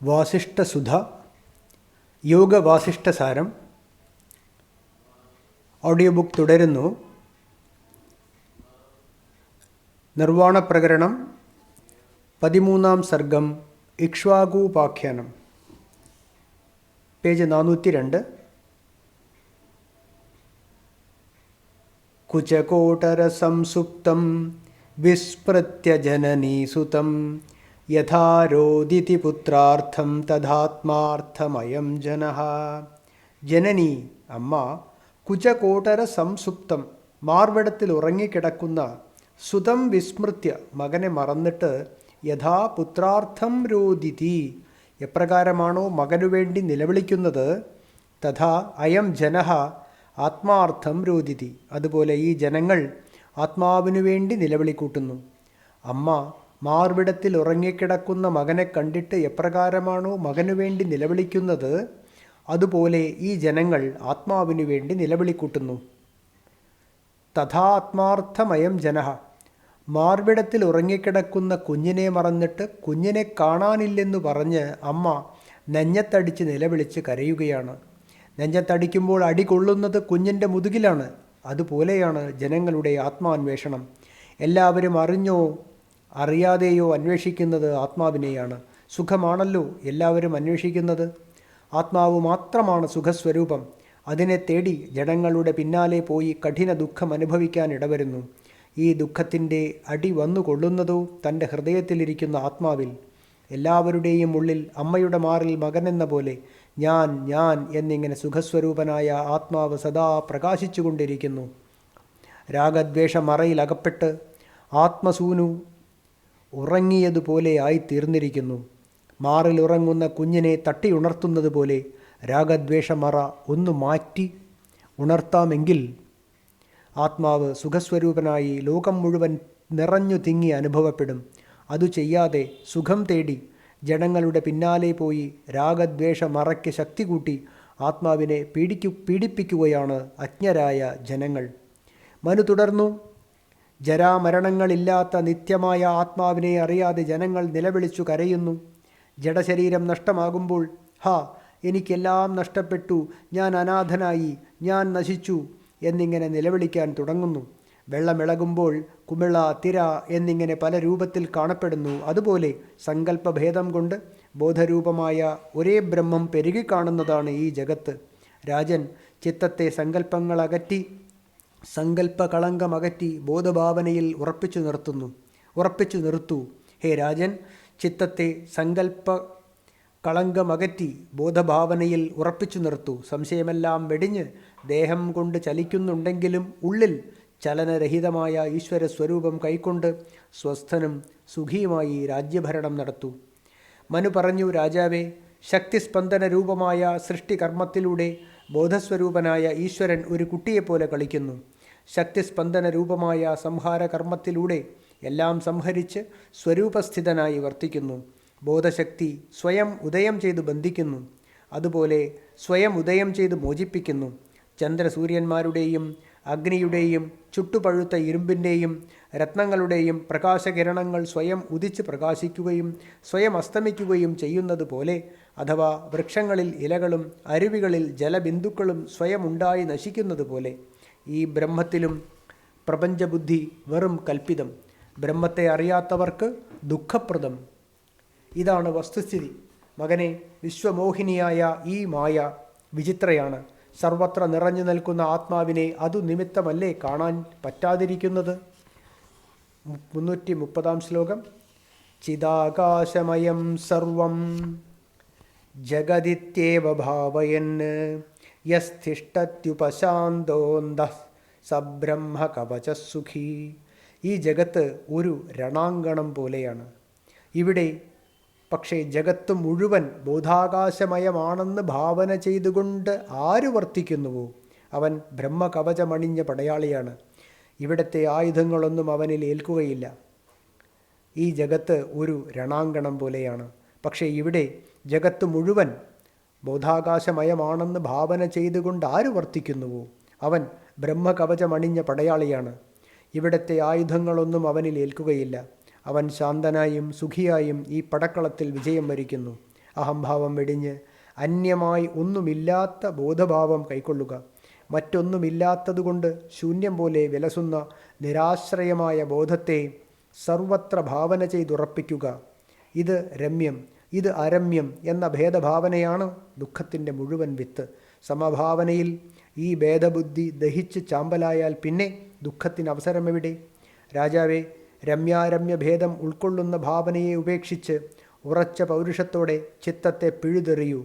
വാസിഷ്ഠസുധ യോഗവാസിഷ്ഠസാരം audio book തുടരുന്നു. നിർവാണപ്രകരണം 13-ാം സർഗം ഇക്ഷ്വാകൂപാഖ്യാനം, page 402. കുചകോട്ടരസംസുപ്തം വിസ്മൃത്യ ജനനീസുതം യഥാരോദിതി പുത്രാർത്ഥം തഥാത്മാർത്ഥമയം ജനഃ. ജനനി അമ്മ കുചകോട്ടര സംസുപ്തം മാർവിടത്തിൽ ഉറങ്ങിക്കിടക്കുന്ന സുതം വിസ്മൃത്യ മകനെ മറന്നിട്ട് യഥാ പുത്രാർത്ഥം രോദിതി എപ്രകാരമാണോ മകനു വേണ്ടി നിലവിളിക്കുന്നത് തഥാ അയം ജനഃ ആത്മാർത്ഥം രോദിതി അതുപോലെ ഈ ജനങ്ങൾ ആത്മാവിനു വേണ്ടി നിലവിളിക്കൂട്ടുന്നു. അമ്മ മാർവിടത്തിൽ ഉറങ്ങിക്കിടക്കുന്ന മകനെ കണ്ടിട്ട് എപ്രകാരമാണോ മകനു വേണ്ടി നിലവിളിക്കുന്നത് അതുപോലെ ഈ ജനങ്ങൾ ആത്മാവിനു വേണ്ടി നിലവിളിക്കൂട്ടുന്നു. തഥാ ആത്മാർത്ഥമയം ജനഃ മാർവിടത്തിൽ ഉറങ്ങിക്കിടക്കുന്ന കുഞ്ഞിനെ മറന്നിട്ട് കുഞ്ഞിനെ കാണാനില്ലെന്നു പറഞ്ഞ് അമ്മ നെഞ്ഞത്തടിച്ച് നിലവിളിച്ച് കരയുകയാണ്. നെഞ്ഞത്തടിക്കുമ്പോൾ അടി കൊള്ളുന്നത് കുഞ്ഞിൻ്റെ മുതുകിലാണ്. അതുപോലെയാണ് ജനങ്ങളുടെ ആത്മാന്വേഷണം. എല്ലാവരും അറിഞ്ഞോ അറിയാതെയോ അന്വേഷിക്കുന്നത് ആത്മാവിനെയാണ്. സുഖമാണല്ലോ എല്ലാവരും അന്വേഷിക്കുന്നത്. ആത്മാവ് മാത്രമാണ് സുഖസ്വരൂപം. അതിനെ തേടി ജനങ്ങളുടെ പിന്നാലെ പോയി കഠിന ദുഃഖം അനുഭവിക്കാൻ ഇടവരുന്നു. ഈ ദുഃഖത്തിൻ്റെ അടി വന്നു കൊള്ളുന്നതോ തൻ്റെ ഹൃദയത്തിലിരിക്കുന്ന ആത്മാവിൽ. എല്ലാവരുടെയും ഉള്ളിൽ അമ്മയുടെ മാറിൽ മകനെന്ന പോലെ ഞാൻ ഞാൻ എന്നിങ്ങനെ സുഖസ്വരൂപനായ ആത്മാവ് സദാ പ്രകാശിച്ചുകൊണ്ടിരിക്കുന്നു. രാഗദ്വേഷ മറയിൽ അകപ്പെട്ട് ആത്മസൂനു ഉറങ്ങിയതുപോലെ ആയിത്തീർന്നിരിക്കുന്നു. മാറിലുറങ്ങുന്ന കുഞ്ഞിനെ തട്ടി ഉണർത്തുന്നത് പോലെ രാഗദ്വേഷമറ ഒന്ന് മാറ്റി ഉണർത്താമെങ്കിൽ ആത്മാവ് സുഖസ്വരൂപനായി ലോകം മുഴുവൻ നിറഞ്ഞു തിങ്ങി അനുഭവപ്പെടും. അതു ചെയ്യാതെ സുഖം തേടി ജനങ്ങളുടെ പിന്നാലെ പോയി രാഗദ്വേഷമറയ്ക്ക് ശക്തി കൂട്ടി ആത്മാവിനെ പീഡിപ്പിക്കുകയാണ് അജ്ഞരായ ജനങ്ങൾ. മനു തുടർന്നു. ജരാമരണങ്ങളില്ലാത്ത നിത്യമായ ആത്മാവിനെ അറിയാതെ ജനങ്ങൾ നിലവിളിച്ചു കരയുന്നു. ജഡശരീരം നഷ്ടമാകുമ്പോൾ ഹാ എനിക്കെല്ലാം നഷ്ടപ്പെട്ടു, ഞാൻ അനാഥനായി, ഞാൻ നശിച്ചു എന്നിങ്ങനെ നിലവിളിക്കാൻ തുടങ്ങുന്നു. വെള്ളമിളകുമ്പോൾ കുമിള, തിര എന്നിങ്ങനെ പല രൂപത്തിൽ കാണപ്പെടുന്നു. അതുപോലെ സങ്കല്പഭേദം കൊണ്ട് ബോധരൂപമായ ഒരേ ബ്രഹ്മം പെരുകിക്കാണുന്നതാണ് ഈ ജഗത്ത്. രാജൻ ചിത്തത്തെ സങ്കല്പകളങ്കമകറ്റി ബോധഭാവനയിൽ ഉറപ്പിച്ചു നിർത്തൂ. ഹേ രാജൻ, ചിത്തത്തെ സങ്കല്പകളങ്കമകറ്റി ബോധഭാവനയിൽ ഉറപ്പിച്ചു നിർത്തൂ. സംശയമെല്ലാം വെടിഞ്ഞ് ദേഹം കൊണ്ട് ചലിക്കുന്നുണ്ടെങ്കിലും ഉള്ളിൽ ചലനരഹിതമായ ഈശ്വര സ്വരൂപം കൈക്കൊണ്ട് സ്വസ്ഥനും സുഖിയുമായി രാജ്യഭരണം നടത്തൂ. മനു പറഞ്ഞു, രാജാവേ, ശക്തിസ്പന്ദന രൂപമായ സൃഷ്ടികർമ്മത്തിലൂടെ ബോധസ്വരൂപനായ ഈശ്വരൻ ഒരു കുട്ടിയെപ്പോലെ കളിക്കുന്നു. ശക്തിസ്പന്ദന രൂപമായ സംഹാരകർമ്മത്തിലൂടെ എല്ലാം സംഹരിച്ച് സ്വരൂപസ്ഥിതനായി വർത്തിക്കുന്നു. ബോധശക്തി സ്വയം ഉദയം ചെയ്ത് ബന്ധിക്കുന്നു, അതുപോലെ സ്വയം ഉദയം ചെയ്ത് മോചിപ്പിക്കുന്നു. ചന്ദ്രസൂര്യന്മാരുടെയും അഗ്നിയുടെയും ചുട്ടുപഴുത്ത ഇരുമ്പിൻ്റെയും രത്നങ്ങളുടെയും പ്രകാശകിരണങ്ങൾ സ്വയം ഉദിച്ച് പ്രകാശിക്കുകയും സ്വയം അസ്തമിക്കുകയും ചെയ്യുന്നത് പോലെ, അഥവാ വൃക്ഷങ്ങളിൽ ഇലകളും അരുവികളിൽ ജലബിന്ദുക്കളും സ്വയം ഉണ്ടായി നശിക്കുന്നത് പോലെ ഈ ബ്രഹ്മത്തിലും പ്രപഞ്ചബുദ്ധി വെറും കൽപ്പിതം. ബ്രഹ്മത്തെ അറിയാത്തവർക്ക് ദുഃഖപ്രദം. ഇതാണ് വസ്തുസ്ഥിതി. മകനെ, വിശ്വമോഹിനിയായ ഈ മായ വിചിത്രയാണ്. സർവത്ര നിറഞ്ഞു നിൽക്കുന്ന ആത്മാവിനെ അതു നിമിത്തമല്ലേ കാണാൻ പറ്റാതിരിക്കുന്നത്? 330-ാം ശ്ലോകം. ചിദാകാശമയം സർവം ജഗദിത്യേവ ഭാവയൻ യസ്ഥിഷ്ടത്യുപശാന്തോന്തഃ സബ്രഹ്മ കവചസുഖി. ഈ ജഗത്ത് ഒരു രണാങ്കണം പോലെയാണ്. ഇവിടെ പക്ഷേ ജഗത്ത് മുഴുവൻ ബോധാകാശമയമാണെന്ന് ഭാവന ചെയ്തുകൊണ്ട് ആര് വർത്തിക്കുന്നുവോ അവൻ ബ്രഹ്മകവചമണിഞ്ഞ പടയാളിയാണ്. ഇവിടുത്തെ ആയുധങ്ങളൊന്നും അവനിൽ ഏൽക്കുകയില്ല. ഈ ജഗത്ത് ഒരു രണാങ്കണം പോലെയാണ്. പക്ഷേ ഇവിടെ ജഗത്ത് മുഴുവൻ ബോധാകാശമയമാണെന്ന് ഭാവന ചെയ്തുകൊണ്ട് ആര് വർത്തിക്കുന്നുവോ അവൻ ബ്രഹ്മകവചമണിഞ്ഞ പടയാളിയാണ്. ഇവിടുത്തെ ആയുധങ്ങളൊന്നും അവനിൽ ഏൽക്കുകയില്ല. അവൻ ശാന്തനായും സുഖിയായും ഈ പടക്കളത്തിൽ വിജയം വരിക്കുന്നു. അഹംഭാവം വെടിഞ്ഞ് അന്യമായി ഒന്നുമില്ലാത്ത ബോധഭാവം കൈക്കൊള്ളുക. മറ്റൊന്നുമില്ലാത്തതുകൊണ്ട് ശൂന്യം പോലെ വിലസുന്ന നിരാശ്രയമായ ബോധത്തെ സർവത്ര ഭാവന ചെയ്തുറപ്പിക്കുക. ഇത് രമ്യം, ഇത് അരമ്യം എന്ന ഭേദഭാവനയാണ് ദുഃഖത്തിൻ്റെ മുഴുവൻ വിത്ത്. സമഭാവനയിൽ ഈ ഭേദബുദ്ധി ദഹിച്ച് ചാമ്പലായാൽ പിന്നെ ദുഃഖത്തിന് അവസരമെവിടെ? രാജാവേ, രമ്യാരമ്യ ഭേദം ഉൾക്കൊള്ളുന്ന ഭാവനയെ ഉപേക്ഷിച്ച് ഉറച്ച പൗരുഷത്തോടെ ചിത്തത്തെ പിഴുതെറിയൂ.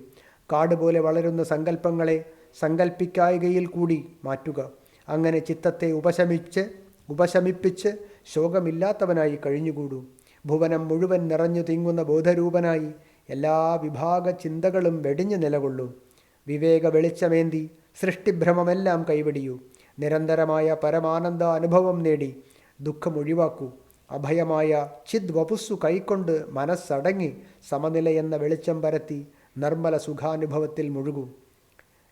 കാടുപോലെ വളരുന്ന സങ്കല്പങ്ങളെ സങ്കല്പിക്കായികയിൽ കൂടി മാറ്റുക. അങ്ങനെ ചിത്തത്തെ ഉപശമിപ്പിച്ച് ശോകമില്ലാത്തവനായി കഴിഞ്ഞുകൂടൂ. ഭുവനം മുഴുവൻ നിറഞ്ഞു തിങ്ങുന്ന ബോധരൂപനായി എല്ലാ വിഭാഗ ചിന്തകളും വെടിഞ്ഞു നിലകൊള്ളൂ. വിവേക വെളിച്ചമേന്തി സൃഷ്ടിഭ്രമമെല്ലാം കൈവെടിയൂ. നിരന്തരമായ പരമാനന്ദ അനുഭവം നേടി ദുഃഖമൊഴിവാക്കൂ. അഭയമായ ചിദ് വപുസ്സു കൈക്കൊണ്ട് മനസ്സടങ്ങി സമനിലയെന്ന വെളിച്ചം പരത്തി നിർമ്മല സുഖാനുഭവത്തിൽ മുഴുകൂ.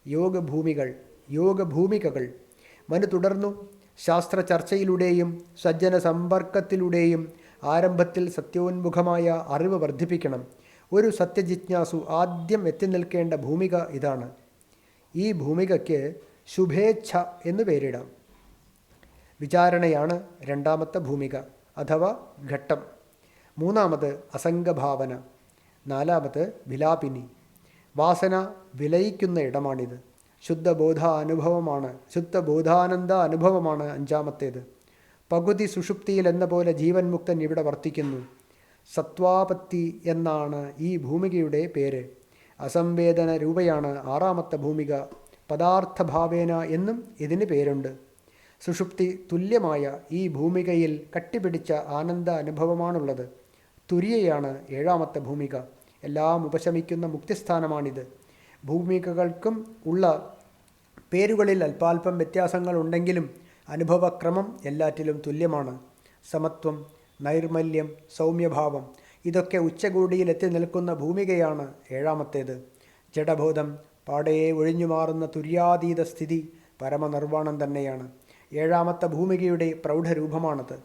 യോഗഭൂമികകൾ മനു തുടർന്നു. ശാസ്ത്ര ചർച്ചയിലൂടെയും സജ്ജന സമ്പർക്കത്തിലൂടെയും ആരംഭത്തിൽ സത്യോന്മുഖമായ അറിവ് വർദ്ധിപ്പിക്കണം. ഒരു സത്യജിജ്ഞാസു ആദ്യം എത്തി നിൽക്കേണ്ട ഭൂമിക ഇതാണ്. ഈ ഭൂമികയ്ക്ക് ശുഭേച്ഛ എന്ന് പേരിടാം. വിചാരണയാണ് രണ്ടാമത്തെ ഭൂമിക അഥവാ ഘട്ടം. മൂന്നാമത് അസംഗഭാവന. നാലാമത് വിലാപിനി. വാസന വിലയിക്കുന്ന ഇടമാണിത്. ശുദ്ധബോധാനന്ദ അനുഭവമാണ് അഞ്ചാമത്തേത്. പകുതി സുഷുപ്തിയിൽ എന്ന പോലെ ജീവൻ മുക്തൻ ഇവിടെ വർത്തിക്കുന്നു. സത്വാപത്തി എന്നാണ് ഈ ഭൂമികയുടെ പേര്. അസംവേദന രൂപയാണ് ആറാമത്തെ ഭൂമിക. പദാർത്ഥഭാവേന എന്നും ഇതിന് പേരുണ്ട്. സുഷുപ്തി തുല്യമായ ഈ ഭൂമികയിൽ കട്ടിപിടിച്ച ആനന്ദ അനുഭവമാണുള്ളത്. തുര്യയാണ് ഏഴാമത്തെ ഭൂമിക. എല്ലാം ഉപശമിക്കുന്ന മുക്തിസ്ഥാനമാണിത്. ഭൂമികകൾക്കും ഉള്ള പേരുകളിൽ അല്പാൽപ്പം വ്യത്യാസങ്ങളുണ്ടെങ്കിലും അനുഭവക്രമം എല്ലാറ്റിലും തുല്യമാണ്. സമത്വം, നൈർമല്യം, സൗമ്യഭാവം ഇതൊക്കെ ഉച്ചകോടിയിലെത്തി നിൽക്കുന്ന ഭൂമികയാണ് ഏഴാമത്തേത്. ജഡബോധം പാടയെ ഒഴിഞ്ഞുമാറുന്ന തുര്യാതീത സ്ഥിതി പരമനിർവാണം തന്നെയാണ്. ഏഴാമത്തെ ഭൂമികയുടെ പ്രൗഢരൂപമാണത്.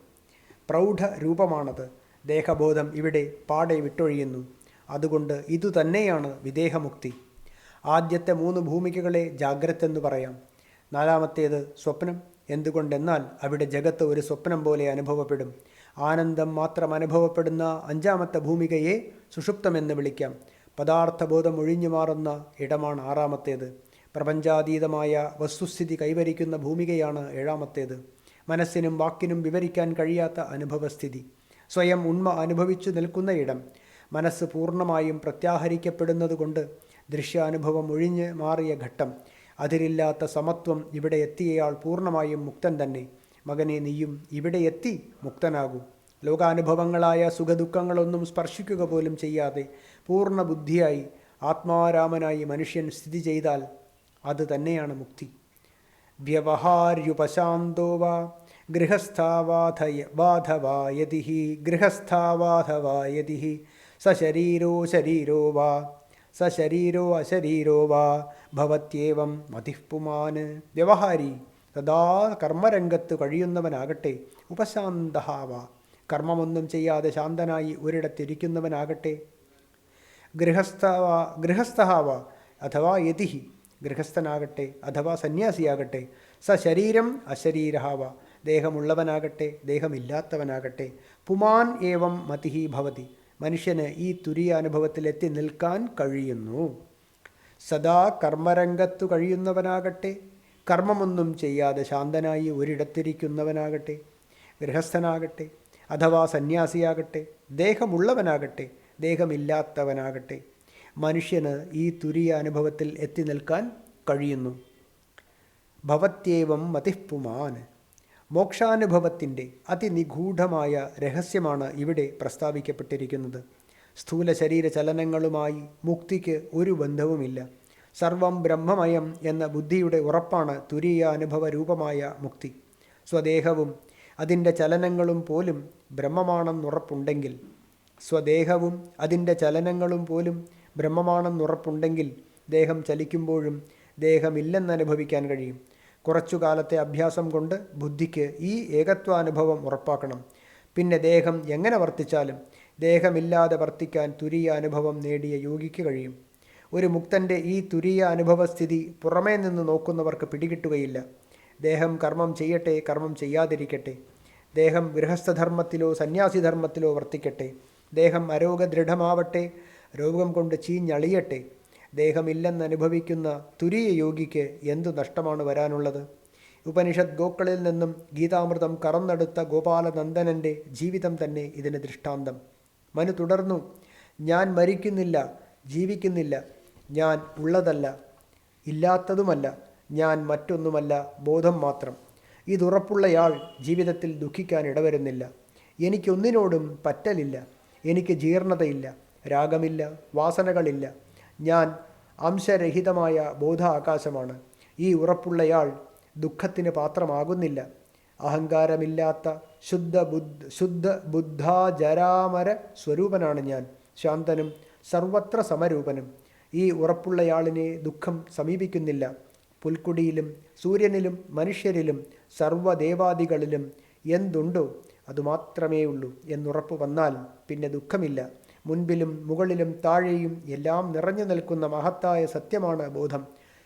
ദേഹബോധം ഇവിടെ പാടെ വിട്ടൊഴിയുന്നു. അതുകൊണ്ട് ഇതുതന്നെയാണ് വിദേഹമുക്തി. ആദ്യത്തെ 3 ഭൂമികകളെ ജാഗ്രത് എന്ന് പറയാം. നാലാമത്തേത് സ്വപ്നം. എന്തുകൊണ്ടെന്നാൽ അവിടെ ജഗത്ത് ഒരു സ്വപ്നം പോലെ അനുഭവപ്പെടും. ആനന്ദം മാത്രം അനുഭവപ്പെടുന്ന അഞ്ചാമത്തെ ഭൂമികയെ സുഷുപ്തമെന്ന് വിളിക്കാം. പദാർത്ഥബോധം ഒഴിഞ്ഞു മാറുന്ന ഇടമാണ് ആറാമത്തേത്. പ്രപഞ്ചാതീതമായ വസ്തുസ്ഥിതി കൈവരിക്കുന്ന ഭൂമികയാണ് ഏഴാമത്തേത്. മനസ്സിനും വാക്കിനും വിവരിക്കാൻ കഴിയാത്ത അനുഭവസ്ഥിതി, സ്വയം ഉണ്മ അനുഭവിച്ചു നിൽക്കുന്ന ഇടം. മനസ്സ് പൂർണ്ണമായും പ്രത്യാഹരിക്കപ്പെടുന്നതുകൊണ്ട് ദൃശ്യാനുഭവം ഒഴിഞ്ഞ് മാറിയ ഘട്ടം. അതിരില്ലാത്ത സമത്വം. ഇവിടെ എത്തിയയാൾ പൂർണ്ണമായും മുക്തൻ തന്നെ. മകനെ, നീയും ഇവിടെ എത്തി മുക്തനാകൂ. ലോകാനുഭവങ്ങളായ സുഖദുഃഖങ്ങളൊന്നും സ്പർശിക്കുക പോലും ചെയ്യാതെ പൂർണ്ണ ബുദ്ധിയായി ആത്മാരാമനായി മനുഷ്യൻ സ്ഥിതി ചെയ്താൽ അത് തന്നെയാണ് മുക്തി. വ്യവഹാര്യുപശാന്തോ വാ ഗൃഹസ്ഥാവാധവായതി സശരീരോ അശരീരോ വാ ഭവത്യേവം മതിഃപുമാൻ. വ്യവഹാരി സദാ കർമ്മരംഗത്ത് കഴിയുന്നവനാകട്ടെ, ഉപശാന്തഹാവ കർമ്മമൊന്നും ചെയ്യാതെ ശാന്തനായി ഒരിടത്തിരിക്കുന്നവനാകട്ടെ, ഗൃഹസ്ഥഹാവ അഥവാ യതിഹി ഗൃഹസ്ഥനാകട്ടെ അഥവാ സന്യാസിയാകട്ടെ, സശരീരം അശരീരഹാവ ദേഹമുള്ളവനാകട്ടെ ദേഹമില്ലാത്തവനാകട്ടെ, പുമാൻ ഏവം മതിഹി ഭവതി മനുഷ്യന് ഈ തുരിയ അനുഭവത്തിലെത്തി നിൽക്കാൻ കഴിയുന്നു. സദാ കർമ്മരംഗത്തു കഴിയുന്നവനാകട്ടെ, കർമ്മമൊന്നും ചെയ്യാതെ ശാന്തനായി ഒരിടത്തിരിക്കുന്നവനാകട്ടെ, ഗൃഹസ്ഥനാകട്ടെ അഥവാ സന്യാസിയാകട്ടെ, ദേഹമുള്ളവനാകട്ടെ ദേഹമില്ലാത്തവനാകട്ടെ, മനുഷ്യന് ഈ തുരിയ അനുഭവത്തിൽ എത്തി നിൽക്കാൻ കഴിയുന്നു. ഭവത്യേവം മതിഃപുമാൻ. മോക്ഷാനുഭവത്തിൻ്റെ അതിനിഗൂഢമായ രഹസ്യമാണ് ഇവിടെ പ്രസ്താവിക്കപ്പെട്ടിരിക്കുന്നത്. സ്ഥൂല ശരീര ചലനങ്ങളുമായി മുക്തിക്ക് ഒരു ബന്ധവുമില്ല. സർവം ബ്രഹ്മമയം എന്ന ബുദ്ധിയുടെ ഉറപ്പാണ് തുരീയ അനുഭവ രൂപമായ മുക്തി. സ്വദേഹവും അതിൻ്റെ ചലനങ്ങളും പോലും ബ്രഹ്മമാണെന്നുറപ്പുണ്ടെങ്കിൽ ദേഹം ചലിക്കുമ്പോഴും ദേഹമില്ലെന്നനുഭവിക്കാൻ കഴിയും. കുറച്ചു കാലത്തെ അഭ്യാസം കൊണ്ട് ബുദ്ധിക്ക് ഈ ഏകത്വാനുഭവം ഉറപ്പാക്കണം. പിന്നെ ദേഹം എങ്ങനെ വർത്തിച്ചാലും ദേഹമില്ലാതെ വർത്തിക്കാൻ തുരീയ അനുഭവം നേടിയ യോഗിക്ക് കഴിയും. ഒരു മുക്തൻ്റെ ഈ തുരീയ അനുഭവസ്ഥിതി പുറമേ നിന്ന് നോക്കുന്നവർക്ക് പിടികിട്ടുകയില്ല. ദേഹം കർമ്മം ചെയ്യട്ടെ, കർമ്മം ചെയ്യാതിരിക്കട്ടെ. ദേഹം ഗൃഹസ്ഥധർമ്മത്തിലോ സന്യാസിധർമ്മത്തിലോ വർത്തിക്കട്ടെ. ദേഹം അരോഗദൃഢമാവട്ടെ, രോഗം കൊണ്ട് ചീഞ്ഞളിയട്ടെ. ദേഹമില്ലെന്നനുഭവിക്കുന്ന തുരീയ യോഗിക്ക് എന്തു നഷ്ടമാണ് വരാനുള്ളത്? ഉപനിഷത് ഗോക്കളിൽ നിന്നും ഗീതാമൃതം കറന്നെടുത്ത ഗോപാലനന്ദനൻ്റെ ജീവിതം തന്നെ ഇതിന് ദൃഷ്ടാന്തം. മനു തുടർന്നു, ഞാൻ മരിക്കുന്നില്ല, ജീവിക്കുന്നില്ല. ഞാൻ ഉള്ളതല്ല, ഇല്ലാത്തതുമല്ല. ഞാൻ മറ്റൊന്നുമല്ല, ബോധം മാത്രം. ഇതുറപ്പുള്ളയാൾ ജീവിതത്തിൽ ദുഃഖിക്കാൻ ഇടവരുന്നില്ല. എനിക്കൊന്നിനോടും പറ്റലില്ല. എനിക്ക് ജീർണതയില്ല, രാഗമില്ല, വാസനകളില്ല. ഞാൻ അംശരഹിതമായ ബോധാകാശമാണ്. ഈ ഉറപ്പുള്ളയാൾ ദുഃഖത്തിന് പാത്രമാകുന്നില്ല. അഹങ്കാരമില്ലാത്ത ശുദ്ധ ബുദ്ധാജരാമര സ്വരൂപനാണ് ഞാൻ. ശാന്തനും സർവത്ര സമരൂപനും. ഈ ഉറപ്പുള്ളയാളിനെ ദുഃഖം സമീപിക്കുന്നില്ല. പുൽക്കുടിയിലും സൂര്യനിലും മനുഷ്യരിലും സർവ്വദേവാദികളിലും എന്തുണ്ടോ അതുമാത്രമേ ഉള്ളൂ എന്നുറപ്പ് വന്നാൽ പിന്നെ ദുഃഖമില്ല. മുൻപിലും മുകളിലും താഴെയും എല്ലാം നിറഞ്ഞു നിൽക്കുന്ന മഹത്തായ സത്യമാണ് ബോധം.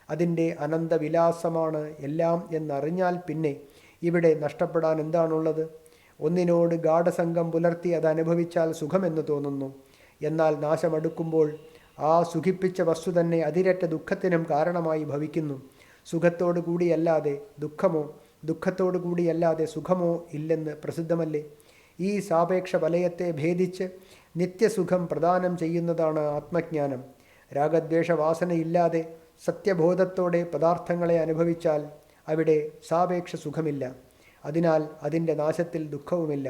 അതിൻ്റെ അനന്തവിലാസമാണ് എല്ലാം എന്നറിഞ്ഞാൽ പിന്നെ ഇവിടെ നഷ്ടപ്പെടാൻ എന്താണുള്ളത്? ഒന്നിനോട് ഗാഠസംഘം പുലർത്തി അതനുഭവിച്ചാൽ സുഖമെന്ന് തോന്നുന്നു. എന്നാൽ നാശമടുക്കുമ്പോൾ ആ സുഖിപ്പിച്ച വസ്തു തന്നെ അതിരറ്റ ദുഃഖത്തിനും കാരണമായി ഭവിക്കുന്നു. സുഖത്തോടു കൂടിയല്ലാതെ ദുഃഖമോ, ദുഃഖത്തോടു കൂടിയല്ലാതെ സുഖമോ ഇല്ലെന്ന് പ്രസിദ്ധമല്ലേ? ഈ സാപേക്ഷ വലയത്തെ ഭേദിച്ച് നിത്യസുഖം പ്രദാനം ചെയ്യുന്നതാണ് ആത്മജ്ഞാനം. രാഗദ്വേഷവാസനയില്ലാതെ സത്യബോധത്തോടെ പദാർത്ഥങ്ങളെ അനുഭവിച്ചാൽ അവിടെ സാപേക്ഷ സുഖമില്ല. അതിനാൽ അതിൻ്റെ നാശത്തിൽ ദുഃഖവുമില്ല.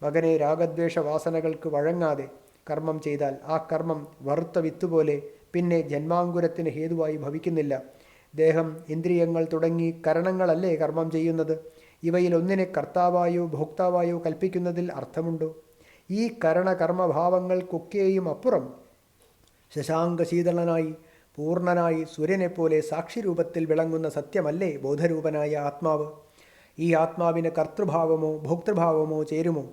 മകനെ, രാഗദ്വേഷവാസനകൾക്ക് വഴങ്ങാതെ കർമ്മം ചെയ്താൽ ആ കർമ്മം വറുത്ത വിത്തുപോലെ പിന്നെ ജന്മാങ്കുരത്തിന് ഹേതുവായി ഭവിക്കുന്നില്ല. ദേഹം, ഇന്ദ്രിയങ്ങൾ തുടങ്ങി കരണങ്ങളല്ലേ കർമ്മം ചെയ്യുന്നത്? ഇവയിൽ ഒന്നിനെ കർത്താവായോ ഭോക്താവായോ കൽപ്പിക്കുന്നതിൽ അർത്ഥമുണ്ടോ? ഈ കരണകർമ്മഭാവങ്ങൾക്കൊക്കെയും അപ്പുറം ശശാങ്കശീതളനായി പൂർണ്ണനായി സൂര്യനെപ്പോലെ സാക്ഷിരൂപത്തിൽ വിളങ്ങുന്ന സത്യമല്ലേ ബോധരൂപനായ ആത്മാവ്? ഈ ആത്മാവിന് കർത്തൃഭാവമോ ഭോക്തൃഭാവമോ ചേരുമോ?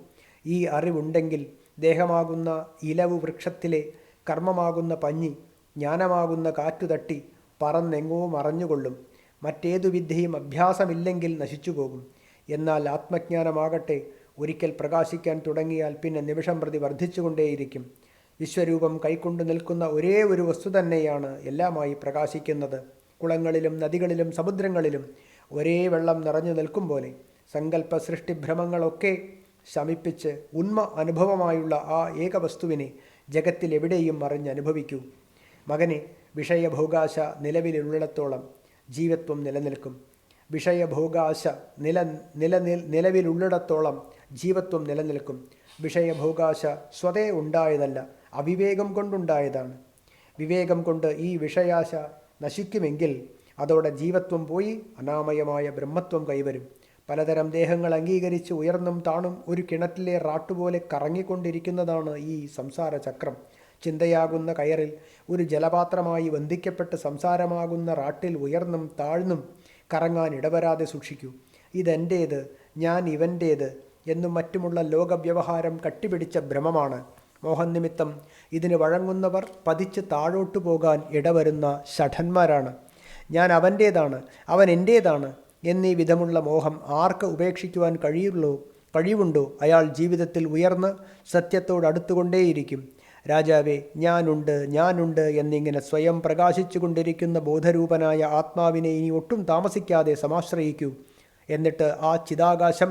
ഈ അറിവുണ്ടെങ്കിൽ ദേഹമാകുന്ന ഇലവു വൃക്ഷത്തിലെ കർമ്മമാകുന്ന പഞ്ഞി ജ്ഞാനമാകുന്ന കാറ്റു തട്ടി പറന്നെങ്ങോ മറഞ്ഞുകൊള്ളും. മറ്റേതു വിദ്യയും അഭ്യാസമില്ലെങ്കിൽ നശിച്ചുപോകും. എന്നാൽ ആത്മജ്ഞാനമാകട്ടെ, ഒരിക്കൽ പ്രകാശിക്കാൻ തുടങ്ങിയാൽ പിന്നെ നിമിഷം പ്രതി വർദ്ധിച്ചുകൊണ്ടേയിരിക്കും. വിശ്വരൂപം കൈക്കൊണ്ടു നിൽക്കുന്ന ഒരേ ഒരു വസ്തു തന്നെയാണ് എല്ലാമായി പ്രകാശിക്കുന്നത്. കുളങ്ങളിലും നദികളിലും സമുദ്രങ്ങളിലും ഒരേ വെള്ളം നിറഞ്ഞു നിൽക്കും പോലെ സങ്കല്പ സൃഷ്ടിഭ്രമങ്ങളൊക്കെ ശമിപ്പിച്ച് ഉന്മ അനുഭവമായുള്ള ആ ഏകവസ്തുവിനെ ജഗത്തിലെവിടെയും മറിഞ്ഞനുഭവിക്കൂ. മകനെ, വിഷയഭോഗാശ നിലവിലുള്ളിടത്തോളം ജീവത്വം നിലനിൽക്കും. വിഷയഭോഗാശ നിലവിലുള്ളിടത്തോളം ജീവത്വം നിലനിൽക്കും. വിഷയഭോഗാശ സ്വതേ ഉണ്ടായതല്ല, അവിവേകം കൊണ്ടുണ്ടായതാണ്. വിവേകം കൊണ്ട് ഈ വിഷയാശ നശിക്കുമെങ്കിൽ അതോടെ ജീവത്വം പോയി അനാമയമായ ബ്രഹ്മത്വം കൈവരും. പലതരം ദേഹങ്ങൾ അംഗീകരിച്ച് ഉയർന്നും താണും ഒരു കിണറ്റിലെ റാട്ടുപോലെ കറങ്ങിക്കൊണ്ടിരിക്കുന്നതാണ് ഈ സംസാര ചക്രം. ചിന്തയാകുന്ന കയറിൽ ഒരു ജലപാത്രമായി ബന്ധിക്കപ്പെട്ട് സംസാരമാകുന്ന റാട്ടിൽ ഉയർന്നും താഴ്ന്നും കറങ്ങാൻ ഇടവരാതെ സൂക്ഷിക്കൂ. ഇതെൻ്റേത്, ഞാൻ ഇവൻ്റേത് എന്നും മറ്റുമുള്ള ലോകവ്യവഹാരം കട്ടിപിടിച്ച ഭ്രമമാണ്. മോഹൻ നിമിത്തം ഇതിന് വഴങ്ങുന്നവർ പതിച്ച് താഴോട്ടു പോകാൻ ഇടവരുന്ന ഷഠന്മാരാണ്. ഞാൻ അവൻ്റേതാണ്, അവൻ എൻ്റേതാണ് എന്നീ വിധമുള്ള മോഹം ആർക്ക് ഉപേക്ഷിക്കുവാൻ കഴിവുണ്ടോ അയാൾ ജീവിതത്തിൽ ഉയർന്ന് സത്യത്തോടടുത്തുകൊണ്ടേയിരിക്കും. രാജാവേ, ഞാനുണ്ട് എന്നിങ്ങനെ സ്വയം പ്രകാശിച്ചു കൊണ്ടിരിക്കുന്ന ബോധരൂപനായ ആത്മാവിനെ ഇനി ഒട്ടും താമസിക്കാതെ സമാശ്രയിക്കൂ. എന്നിട്ട് ആ ചിതാകാശം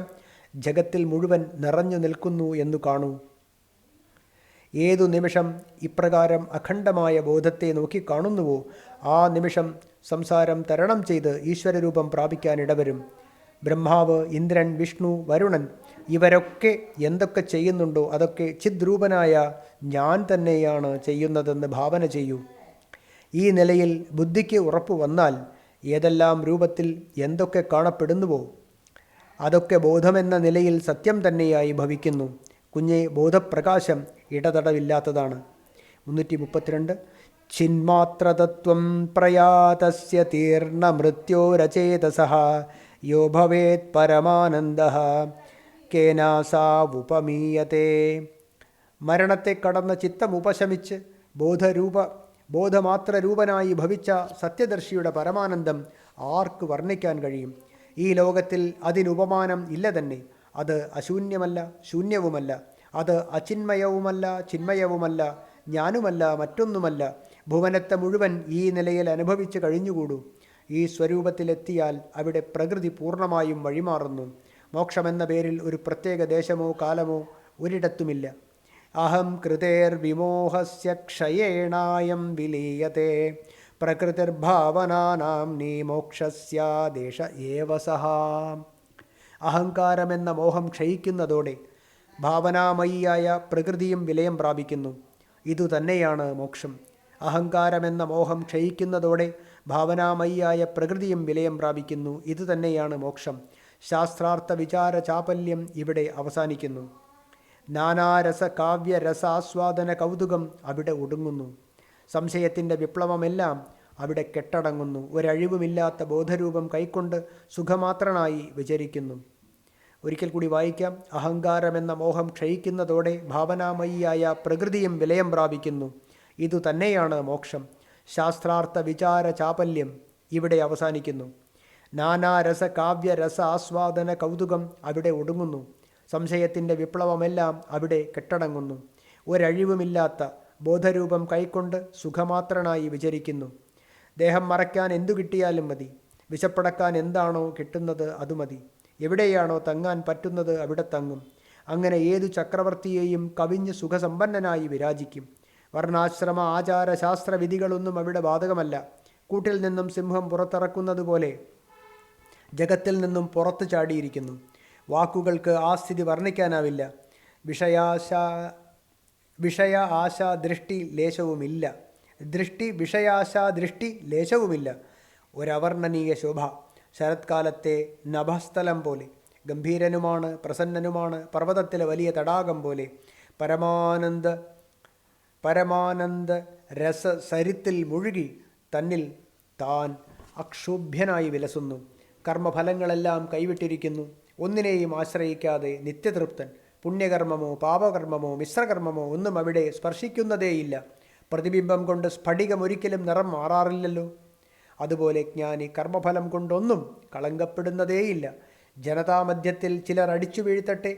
ജഗത്തിൽ മുഴുവൻ നിറഞ്ഞു നിൽക്കുന്നു എന്നു കാണൂ. ഏതു നിമിഷം ഇപ്രകാരം അഖണ്ഡമായ ബോധത്തെ നോക്കിക്കാണുന്നുവോ ആ നിമിഷം സംസാരം തരണം ചെയ്ത് ഈശ്വരരൂപം പ്രാപിക്കാനിടവരും. ബ്രഹ്മാവ്, ഇന്ദ്രൻ, വിഷ്ണു, വരുണൻ ഇവരൊക്കെ എന്തൊക്കെ ചെയ്യുന്നുണ്ടോ അതൊക്കെ ചിദ്രൂപനായ ഞാൻ തന്നെയാണ് ചെയ്യുന്നതെന്ന് ഭാവന ചെയ്യൂ. ഈ നിലയിൽ ബുദ്ധിക്ക് ഉറപ്പു വന്നാൽ ഏതെല്ലാം രൂപത്തിൽ എന്തൊക്കെ കാണപ്പെടുന്നുവോ അതൊക്കെ ബോധമെന്ന നിലയിൽ സത്യം തന്നെയായി ഭവിക്കുന്നു. കുഞ്ഞെ, ബോധപ്രകാശം ഇടതടവില്ലാത്തതാണ്. 332 ചിന്മാത്രതത്വം പ്രയാതസ്യ തീർണ മൃത്യോരചേതസഃ യോ ഭവേത് പരമാനന്ദഃ കേനാസാവുപമീയത്തെ. മരണത്തെ കടന്ന് ചിത്തമുപശമിച്ച് ബോധമാത്രരൂപനായി ഭവിച്ച സത്യദർശിയുടെ പരമാനന്ദം ആർക്ക് വർണ്ണിക്കാൻ കഴിയും? ഈ ലോകത്തിൽ അതിനുപമാനം ഇല്ല തന്നെ. അത് അശൂന്യമല്ല, ശൂന്യവുമല്ല. അത് അചിന്മയവുമല്ല, ചിന്മയവുമല്ല, ഞാനുമല്ല, മറ്റൊന്നുമല്ല. ഭുവനത്തെ മുഴുവൻ ഈ നിലയിൽ അനുഭവിച്ച് കഴിഞ്ഞുകൂടൂ. ഈ സ്വരൂപത്തിലെത്തിയാൽ അവിടെ പ്രകൃതി പൂർണ്ണമായും വഴിമാറുന്നു. മോക്ഷമെന്ന പേരിൽ ഒരു പ്രത്യേക ദേശമോ കാലമോ ഒരിടത്തുമില്ല. അഹം കൃതേർവിമോഹസ്യ ക്ഷയേണായം വിലീയത്തെ പ്രകൃതിർഭാവനാനാംനി മോക്ഷസ്യാദേശ ഏവ സഹ. അഹങ്കാരമെന്ന മോഹം ക്ഷയിക്കുന്നതോടെ ഭാവനാമയിയായ പ്രകൃതിയും വിലയം പ്രാപിക്കുന്നു. ഇതുതന്നെയാണ് മോക്ഷം. അഹങ്കാരമെന്ന മോഹം ക്ഷയിക്കുന്നതോടെ ഭാവനാമയിയായ പ്രകൃതിയും വിലയം പ്രാപിക്കുന്നു. ഇതുതന്നെയാണ് മോക്ഷം. ശാസ്ത്രാർത്ഥ വിചാര ചാപല്യം ഇവിടെ അവസാനിക്കുന്നു. നാനാരസ കാവ്യ രസാസ്വാദന കൗതുകം അവിടെ ഒടുങ്ങുന്നു. സംശയത്തിൻ്റെ വിപ്ലവമെല്ലാം അവിടെ കെട്ടടങ്ങുന്നു. ഒരഴിവുമില്ലാത്ത ബോധരൂപം കൈക്കൊണ്ട് സുഖമാത്രനായി വിചരിക്കുന്നു. ഒരിക്കൽ കൂടി വായിക്കാം. അഹങ്കാരമെന്ന മോഹം ക്ഷയിക്കുന്നതോടെ ഭാവനാമയിയായ പ്രകൃതിയും വിലയം പ്രാപിക്കുന്നു. ഇതുതന്നെയാണ് മോക്ഷം. ശാസ്ത്രാർത്ഥ വിചാര ചാപല്യം ഇവിടെ അവസാനിക്കുന്നു. നാനാരസ കാവ്യ രസ ആസ്വാദന കൗതുകം അവിടെ ഒടുങ്ങുന്നു. സംശയത്തിൻ്റെ വിപ്ലവമെല്ലാം അവിടെ കെട്ടടങ്ങുന്നു. ഒരഴിവുമില്ലാത്ത ബോധരൂപം കൈക്കൊണ്ട് സുഖമാത്രനായി വിചരിക്കുന്നു. ദേഹം മറയ്ക്കാൻ എന്തു കിട്ടിയാലും മതി. വിശപ്പടക്കാൻ എന്താണോ കിട്ടുന്നത് അതുമതി. എവിടെയാണോ തങ്ങാൻ പറ്റുന്നത് അവിടെ തങ്ങും. അങ്ങനെ ഏതു ചക്രവർത്തിയെയും കവിഞ്ഞ് സുഖസമ്പന്നനായി വിരാജിക്കും. വർണ്ണാശ്രമ ആചാര ശാസ്ത്ര വിധികളൊന്നും അവിടെ ബാധകമല്ല. കൂട്ടിൽ നിന്നും സിംഹം പുറത്തിറക്കുന്നത് പോലെ ജഗത്തിൽ നിന്നും പുറത്തു ചാടിയിരിക്കുന്നു. വാക്കുകൾക്ക് ആ സ്ഥിതി വർണ്ണിക്കാനാവില്ല. വിഷയ ആശ ദൃഷ്ടി ലേശവുമില്ല. വിഷയാശ ദൃഷ്ടി ലേശവുമില്ല. ഒരവർണ്ണനീയ ശോഭ. ശരത്കാലത്തെ നഭസ്ഥലം പോലെ ഗംഭീരനുമാണ്, പ്രസന്നനുമാണ്. പർവ്വതത്തിലെ വലിയ തടാകം പോലെ പരമാനന്ദ രസ സരിത്തിൽ മുഴുകി തന്നിൽ താൻ അക്ഷോഭ്യനായി വിലസുന്നു. കർമ്മഫലങ്ങളെല്ലാം കൈവിട്ടിരിക്കുന്നു. ഒന്നിനെയും ആശ്രയിക്കാതെ നിത്യതൃപ്തൻ. പുണ്യകർമ്മമോ പാപകർമ്മമോ മിശ്രകർമ്മമോ ഒന്നും അവിടെ സ്പർശിക്കുന്നതേയില്ല. പ്രതിബിംബം കൊണ്ട് സ്ഫടികം ഒരിക്കലും നിറം മാറാറില്ലല്ലോ. അതുപോലെ ജ്ഞാനി കർമ്മഫലം കൊണ്ടൊന്നും കളങ്കപ്പെടുന്നതേയില്ല. ജനതാമധ്യത്തിൽ ചിലർ അടിച്ചു വീഴ്ത്തട്ടെ,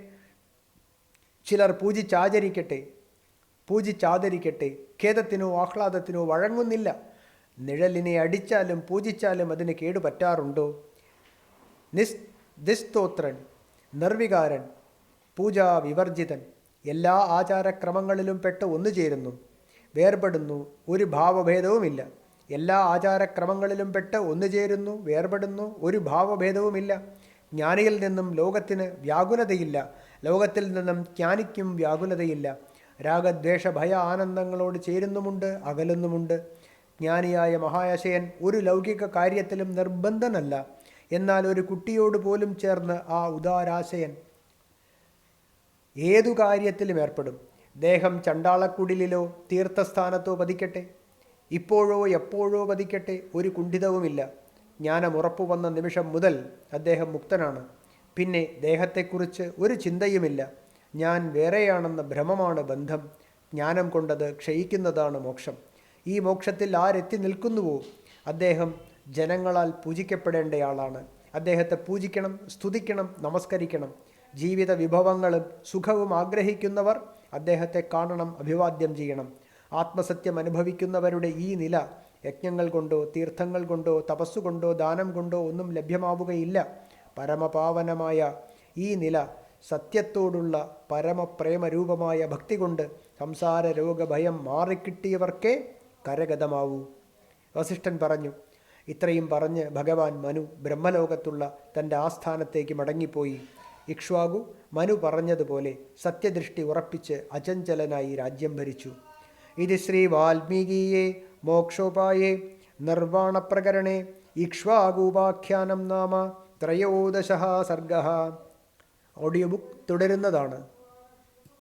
ചിലർ പൂജിച്ചാദരിക്കട്ടെ, ഖേദത്തിനോ ആഹ്ലാദത്തിനോ വഴങ്ങുന്നില്ല. നിഴലിനെ അടിച്ചാലും പൂജിച്ചാലും അതിന് കേടുപറ്റാറുണ്ടോ? നിസ്തോത്രൻ, നിർവികാരൻ, പൂജാ വിവർജിതൻ, എല്ലാ ആചാരക്രമങ്ങളിലും പെട്ട് ഒന്നുചേരുന്നു, വേർപെടുന്നു. ഒരു ഭാവഭേദവുമില്ല. എല്ലാ ആചാരക്രമങ്ങളിലും പെട്ട് ഒന്നുചേരുന്നു, വേർപെടുന്നു. ഒരു ഭാവഭേദവുമില്ല. ജ്ഞാനിയിൽ നിന്നും ലോകത്തിന് വ്യാകുലതയില്ല. ലോകത്തിൽ നിന്നും ജ്ഞാനിക്കും വ്യാകുലതയില്ല. രാഗദ്വേഷ ഭയ ആനന്ദങ്ങളോട് ചേരുന്നുമുണ്ട്, അകലുന്നുമുണ്ട്. ജ്ഞാനിയായ മഹാശയൻ ഒരു ലൗകിക കാര്യത്തിലും നിർബന്ധനല്ല. എന്നാൽ ഒരു കുട്ടിയോട് പോലും ചേർന്ന് ആ ഉദാരാശയൻ ഏതു കാര്യത്തിലും ഏർപ്പെടും. ദേഹം ചണ്ടാളക്കുടിലിലോ തീർത്ഥസ്ഥാനത്തോ പതിക്കട്ടെ, ഇപ്പോഴോ എപ്പോഴോ പതിക്കട്ടെ, ഒരു കുണ്ഠിതവുമില്ല. ജ്ഞാനമുറപ്പു വന്ന നിമിഷം മുതൽ അദ്ദേഹം മുക്തനാണ്. പിന്നെ ദേഹത്തെക്കുറിച്ച് ഒരു ചിന്തയുമില്ല. ഞാൻ വേറെയാണെന്ന ഭ്രമമാണ് ബന്ധം. ജ്ഞാനം കൊണ്ടത് ക്ഷയിക്കുന്നതാണ് മോക്ഷം. ഈ മോക്ഷത്തിൽ ആരെത്തി നിൽക്കുന്നുവോ അദ്ദേഹം ജനങ്ങളാൽ പൂജിക്കപ്പെടേണ്ടയാളാണ്. അദ്ദേഹത്തെ പൂജിക്കണം, സ്തുതിക്കണം, നമസ്കരിക്കണം. ജീവിത വിഭവങ്ങളും സുഖവും ആഗ്രഹിക്കുന്നവർ അദ്ദേഹത്തെ കാണണം, അഭിവാദ്യം ചെയ്യണം. ആത്മസത്യം അനുഭവിക്കുന്നവരുടെ ഈ നില യജ്ഞങ്ങൾ കൊണ്ടോ തീർത്ഥങ്ങൾ കൊണ്ടോ തപസ്സുകൊണ്ടോ ദാനം കൊണ്ടോ ഒന്നും ലഭ്യമാവുകയില്ല. പരമപാവനമായ ഈ നില സത്യത്തോടുള്ള പരമപ്രേമരൂപമായ ഭക്തി കൊണ്ട് സംസാര രോഗഭയം മാറിക്കിട്ടിയവർക്കേ കരഗതമാവൂ. വസിഷ്ഠൻ പറഞ്ഞു. ഇത്രയും പറഞ്ഞ് ഭഗവാൻ മനു ബ്രഹ്മലോകത്തുള്ള തൻ്റെ ആസ്ഥാനത്തേക്ക് മടങ്ങിപ്പോയി. ഇക്ഷ്വാകു മനു പറഞ്ഞതുപോലെ സത്യദൃഷ്ടി ഉറപ്പിച്ച് അചഞ്ചലനായി രാജ്യം ഭരിച്ചു. ഇത് ശ്രീ വാൽമീകിയെ മോക്ഷോപായേ നിർവാണപ്രകരണേ ഇക്ഷ്വാകൂപാഖ്യാനം നാമ 13 സർഗഃ. Audio book തുടരുന്നതാണ്.